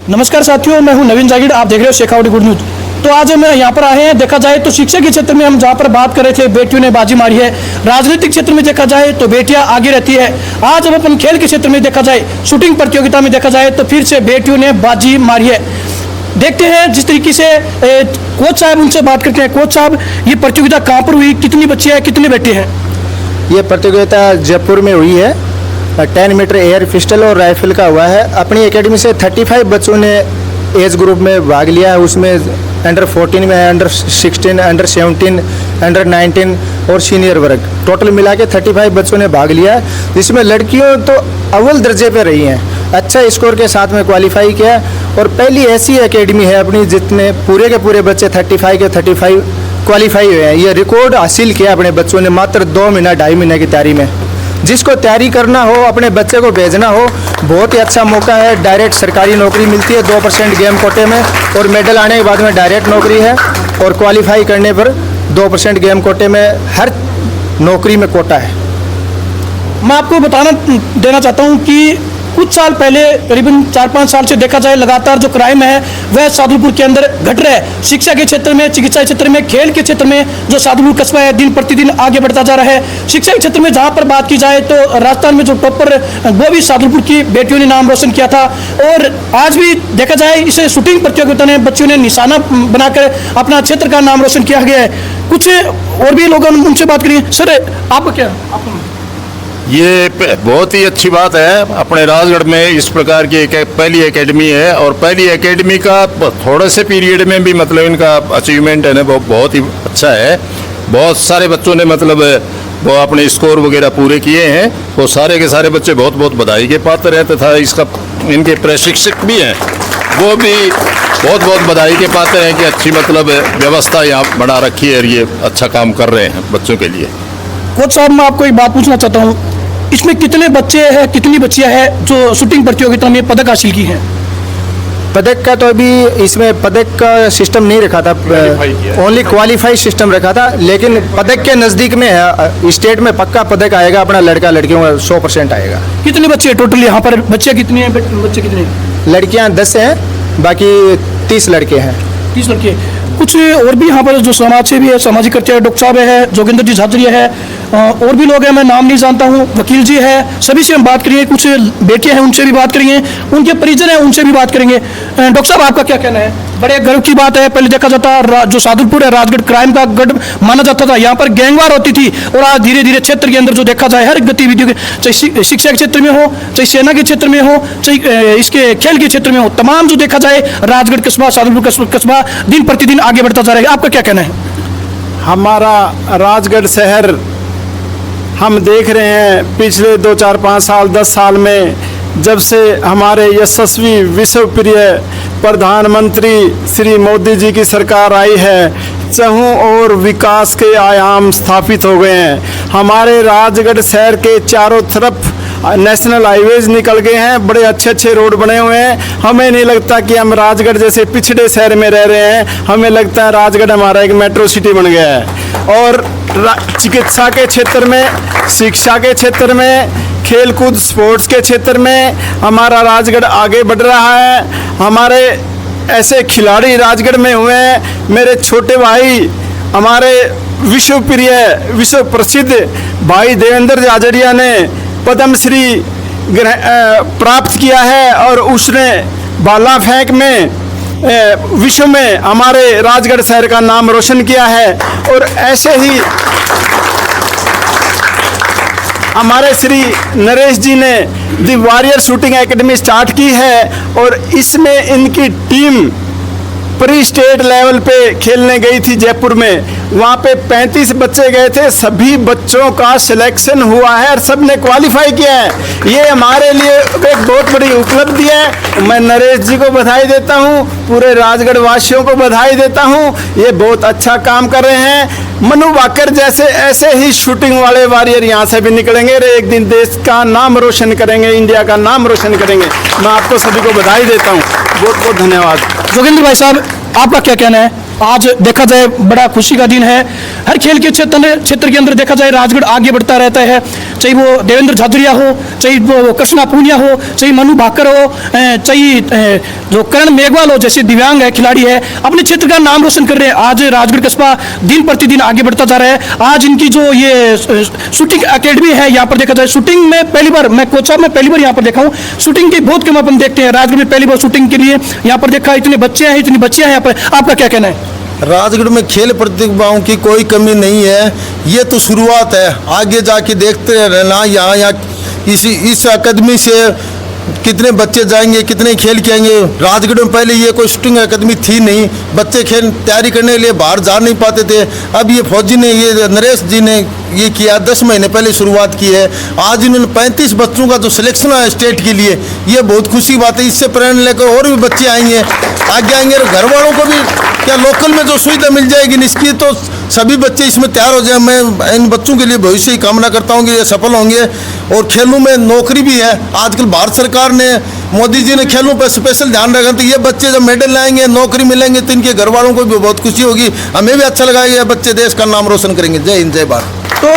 नमस्कार साथियों, मैं हूं नवीन जागीर। आप देख रहे हो शेखावटी गुड न्यूज। तो आज हम यहाँ पर आए हैं, देखा जाए तो शिक्षा के क्षेत्र में हम जहाँ पर बात कर रहे थे बेटियों ने बाजी मारी है, राजनीतिक क्षेत्र में देखा जाए तो बेटियां आगे रहती है। आज हम अपन खेल के क्षेत्र में देखा जाए, शूटिंग प्रतियोगिता में देखा जाए तो फिर से बेटियों ने बाजी मारी है। देखते हैं जिस तरीके से कोच साहब, उनसे बात करते हैं। कोच साहब, ये प्रतियोगिता कहाँ पर हुई, कितनी बच्चियाँ हैं, कितने बेटे हैं? ये प्रतियोगिता जयपुर में हुई है। 10 मीटर एयर पिस्टल और राइफल का हुआ है। अपनी एकेडमी से 35 बच्चों ने एज ग्रुप में भाग लिया है। उसमें अंडर 14 में, अंडर 16, अंडर 17, अंडर 19 और सीनियर वर्ग, टोटल मिला के 35 बच्चों ने भाग लिया है। जिसमें लड़कियों तो अव्वल दर्जे पे रही हैं, अच्छा स्कोर के साथ में क्वालिफाई किया। और पहली ऐसी एकेडमी है अपनी जितने पूरे के पूरे बच्चे 35 के 35 क्वालिफाई हुए हैं। ये रिकॉर्ड हासिल किया अपने बच्चों ने मात्र 2 महीना 2.5 महीने की तैयारी में। जिसको तैयारी करना हो, अपने बच्चे को भेजना हो, बहुत ही अच्छा मौका है। डायरेक्ट सरकारी नौकरी मिलती है 2% गेम कोटे में, और मेडल आने के बाद में डायरेक्ट नौकरी है। और क्वालिफाई करने पर 2% गेम कोटे में हर नौकरी में कोटा है। मैं आपको बताना देना चाहता हूँ कि कुछ साल पहले, करीबन 4-5 साल से देखा जाए, लगातार जो क्राइम है वह सादुलपुर के अंदर घट रहा है। शिक्षा के क्षेत्र में, चिकित्सा के क्षेत्र में, खेल के क्षेत्र में जो सादुलपुर कस्बा है दिन प्रतिदिन आगे बढ़ता जा रहा है। शिक्षा के क्षेत्र में जहाँ पर बात की जाए तो राजस्थान में जो टॉपर, वो भी सादुलपुर की बेटियों ने नाम रोशन किया था। और आज भी देखा जाए इसे शूटिंग प्रतियोगिता ने बच्चों ने निशाना बनाकर अपना क्षेत्र का नाम रोशन किया गया है। कुछ और भी लोग, उनसे बात करिए। सर, आपको क्या ये बहुत ही अच्छी बात है। अपने राजगढ़ में इस प्रकार की एक पहली एकेडमी है, और पहली एकेडमी का थोड़े से पीरियड में भी मतलब इनका अचीवमेंट है ना वो बहुत ही अच्छा है। बहुत सारे बच्चों ने मतलब वो अपने स्कोर वगैरह पूरे किए हैं। वो सारे के सारे बच्चे बहुत बहुत बधाई के पात्र हैं, तथा इसका इनके प्रशिक्षक भी हैं, वो भी बहुत बहुत बधाई के पात्र हैं कि अच्छी मतलब व्यवस्था यहाँ बना रखी है और ये अच्छा काम कर रहे हैं बच्चों के लिए। कोच साहब, मैं आपको एक बात पूछना चाहता हूँ, इसमें कितने बच्चे हैं, कितनी बच्चियां हैं जो शूटिंग प्रतियोगिता में पदक हासिल की हैं? पदक का तो अभी इसमें पदक का सिस्टम नहीं रखा था, ओनली क्वालिफाई सिस्टम रखा था। लेकिन पदक के नज़दीक में है, स्टेट में पक्का पदक आएगा अपना। लड़का लड़कियों का 100% आएगा। कितने बच्चे हैं टोटल यहाँ पर? बच्चे कितने हैं, बच्चे कितने हैं? लड़कियां 10 हैं, बाकी 30 लड़के हैं। 30 लड़के। कुछ और भी यहाँ पर जो समाज से भी है, सामाजिक कर्तव्य, डॉक्टर साहब है, जोगिंदर जी झाझरिया है, और भी लोग हैं, मैं नाम नहीं जानता हूँ, वकील जी है, सभी से हम बात करेंगे। कुछ बेटियां हैं, उनसे भी बात करेंगे, उनके परिजन हैं, उनसे भी बात करेंगे। डॉक्टर साहब, आपका क्या कहना है? बड़े गर्व की बात है। पहले देखा जाता जो सादुलपुर है राजगढ़ क्राइम का गढ़ माना जाता था, यहाँ पर गैंगवार होती थी। और आज धीरे धीरे क्षेत्र के अंदर जो देखा जाए, हर गतिविधियों के, चाहे शिक्षा के क्षेत्र में हो, चाहे सेना के क्षेत्र में हो, चाहे इसके खेल के क्षेत्र में हो, तमाम जो देखा जाए राजगढ़ कस्बा, सादुलपुर कस्बा दिन प्रतिदिन आगे बढ़ता जा रहा है। आपका क्या कहना है? हमारा राजगढ़ शहर हम देख रहे हैं पिछले 2, 4, 5 साल, 10 साल में, जब से हमारे यशस्वी विश्वप्रिय प्रधानमंत्री श्री मोदी जी की सरकार आई है, चहुं और विकास के आयाम स्थापित हो गए हैं। हमारे राजगढ़ शहर के चारों तरफ नेशनल हाईवेज निकल गए हैं, बड़े अच्छे अच्छे रोड बने हुए हैं। हमें नहीं लगता कि हम राजगढ़ जैसे पिछड़े शहर में रह रहे हैं, हमें लगता है राजगढ़ हमारा एक मेट्रो सिटी बन गया है। और चिकित्सा के क्षेत्र में, शिक्षा के क्षेत्र में, खेलकूद स्पोर्ट्स के क्षेत्र में हमारा राजगढ़ आगे बढ़ रहा है। हमारे ऐसे खिलाड़ी राजगढ़ में हुए हैं। मेरे छोटे भाई, हमारे विश्वप्रिय, विश्व प्रसिद्ध भाई देवेंद्र झाझरिया ने पद्मश्री प्राप्त किया है, और उसने भाला फेंक में विश्व में हमारे राजगढ़ शहर का नाम रोशन किया है। और ऐसे ही हमारे श्री नरेश जी ने दी वॉरियर शूटिंग एकेडमी स्टार्ट की है, और इसमें इनकी टीम प्री स्टेट लेवल पे खेलने गई थी जयपुर में। वहाँ पे 35 बच्चे गए थे, सभी बच्चों का सिलेक्शन हुआ है और सब ने क्वालिफाई किया है। ये हमारे लिए एक बहुत बड़ी उपलब्धि है। मैं नरेश जी को बधाई देता हूँ, पूरे राजगढ़ वासियों को बधाई देता हूँ। ये बहुत अच्छा काम कर रहे हैं। मनु भाकर जैसे ऐसे ही शूटिंग वाले वॉरियर यहाँ से भी निकलेंगे और एक दिन देश का नाम रोशन करेंगे, इंडिया का नाम रोशन करेंगे। मैं आपको सभी को बधाई देता हूँ। बहुत बहुत धन्यवाद। जोगिंदर भाई साहब, आपका क्या कहना है? आज देखा जाए बड़ा खुशी का दिन है। हर खेल के क्षेत्र के अंदर देखा जाए राजगढ़ आगे बढ़ता रहता है। चाहे वो देवेंद्र झाझड़िया हो, चाहे वो कृष्णा पूनिया हो, चाहे मनु भाकर हो, चाहे जो करण मेघवाल हो, जैसे दिव्यांग है खिलाड़ी है, अपने क्षेत्र का नाम रोशन कर रहे हैं। आज राजगढ़ कस्बा दिन प्रतिदिन आगे बढ़ता जा रहा है। आज इनकी जो ये शूटिंग एकेडमी है, यहाँ पर देखा जाए शूटिंग में पहली बार मैं कोच साहब मैं पहली बार यहाँ पर देखा हूँ। शूटिंग की बहुत कम अपन देखते हैं राजगढ़ में, पहली बार शूटिंग के लिए यहाँ पर देखा। इतने बच्चे हैं, इतनी बच्चियां हैं यहाँ पर, आपका क्या कहना है? राजगढ़ में खेल प्रतिभाओं की कोई कमी नहीं है, ये तो शुरुआत है, आगे जाके देखते रहना। यहाँ इस अकादमी से कितने बच्चे जाएंगे, कितने खेल के आएंगे। राजगढ़ में पहले ये कोई शूटिंग अकादमी थी नहीं, बच्चे खेल तैयारी करने के लिए बाहर जा नहीं पाते थे। अब ये फौजी ने, ये नरेश जी ने ये किया, 10 महीने पहले शुरुआत की है। आज इन्होंने 35 बच्चों का जो सिलेक्शन है स्टेट के लिए, ये बहुत खुशी बात है। इससे प्रेरणा लेकर और भी बच्चे आएंगे, आगे आएंगे। घर वालों को भी क्या लोकल में जो सुविधा मिल जाएगी इसकी, तो सभी बच्चे इसमें तैयार हो जाए। मैं इन बच्चों के लिए भविष्य की कामना करता हूँ कि ये सफल होंगे। और खेलों में नौकरी भी है, आजकल भारत सरकार ने, मोदी जी ने खेलों पर स्पेशल ध्यान रखा। तो ये बच्चे जब मेडल लाएंगे, नौकरी मिलेंगे, तो इनके घर वालों को भी बहुत खुशी होगी, हमें भी अच्छा लगा। ये बच्चे देश का नाम रोशन करेंगे। जय हिंद, जय भारत। तो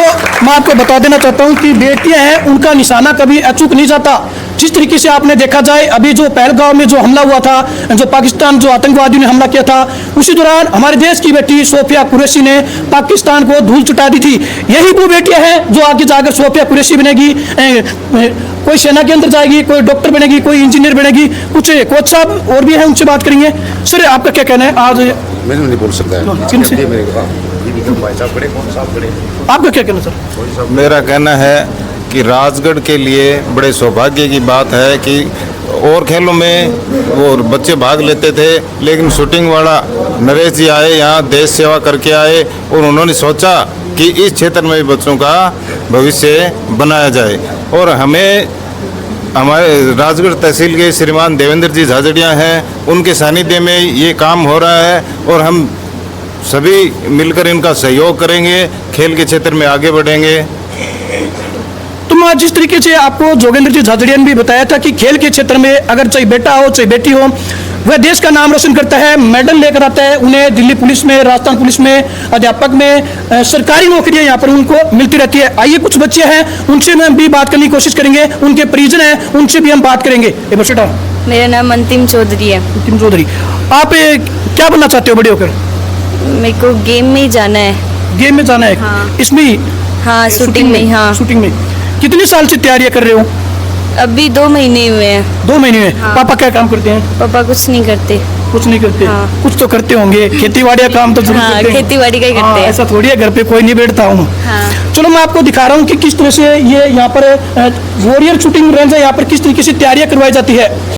मैं आपको बता देना चाहता हूं कि बेटियां हैं, उनका निशाना कभी अचूक नहीं जाता। जिस तरीके से आपने देखा जाए, अभी जो पहलगांव में जो हमला हुआ था, जो पाकिस्तान जो आतंकवादियों ने हमला किया था, उसी दौरान हमारे देश की बेटी सोफिया कुरैशी ने पाकिस्तान को धूल चटा दी थी। यही वो बेटियां हैं जो आगे जाकर सोफिया कुरैशी बनेगी, कोई सेना के अंदर जाएगी, कोई डॉक्टर बनेगी, कोई इंजीनियर बनेगी। कुछ कोच साहब और भी हैं, उनसे बात करेंगे। सर, आपका क्या कहना है? आज मैं नहीं बोल सकता किनसे? आपका क्या कहना सर? मेरा कहना है कि राजगढ़ के लिए बड़े सौभाग्य की बात है कि और खेलों में वो बच्चे भाग लेते थे, लेकिन शूटिंग वाला नरेश जी आए, यहाँ देश सेवा करके आए और उन्होंने सोचा कि इस क्षेत्र में भी बच्चों का भविष्य बनाया जाए। और हमें हमारे राजगढ़ तहसील के श्रीमान देवेंद्र जी झाझड़िया हैं, उनके सानिध्य में ये काम हो रहा है और हम सभी मिलकर इनका सहयोग करेंगे, खेल के क्षेत्र में आगे बढ़ेंगे। तो मैं जिस तरीके से आपको जोगेंद्र जी झाझड़िया ने भी बताया था कि खेल के क्षेत्र में अगर चाहे बेटा हो चाहे बेटी हो, वह देश का नाम रोशन करता है, मेडल लेकर आता है। उन्हें दिल्ली पुलिस में, राजस्थान पुलिस में, अध्यापक में सरकारी नौकरियां यहाँ पर उनको मिलती रहती है। आइए कुछ बच्चे हैं, उनसे मैं भी बात करने की कोशिश करेंगे, उनके परिजन हैं, उनसे भी हम बात करेंगे। मेरा नाम अंतिम चौधरी है। अंतिम चौधरी, आप क्या बनना चाहते हो बड़े होकर? मेरे को गेम में ही जाना है। गेम में जाना है? हाँ। इसमें ही? हाँ, शूटिंग में। हाँ, शूटिंग में। कितने साल से तैयारियां कर रहे हो? अभी 2 महीने हुए हैं। 2 महीने में? हाँ। पापा क्या काम करते हैं? पापा कुछ नहीं करते। कुछ नहीं करते? हाँ। कुछ तो करते होंगे, खेती बाड़ी का काम तो जरूर हाँ, करते हैं। खेती बाड़ी का ही करते हैं। ऐसा थोड़ी है घर पे कोई नहीं बैठता हूँ। हाँ। चलो मैं आपको दिखा रहा हूँ कि किस तरह से ये यहाँ पर वॉरियर शूटिंग रेंज है, यहाँ पर किस तरीके से तैयारियां करवाई जाती है।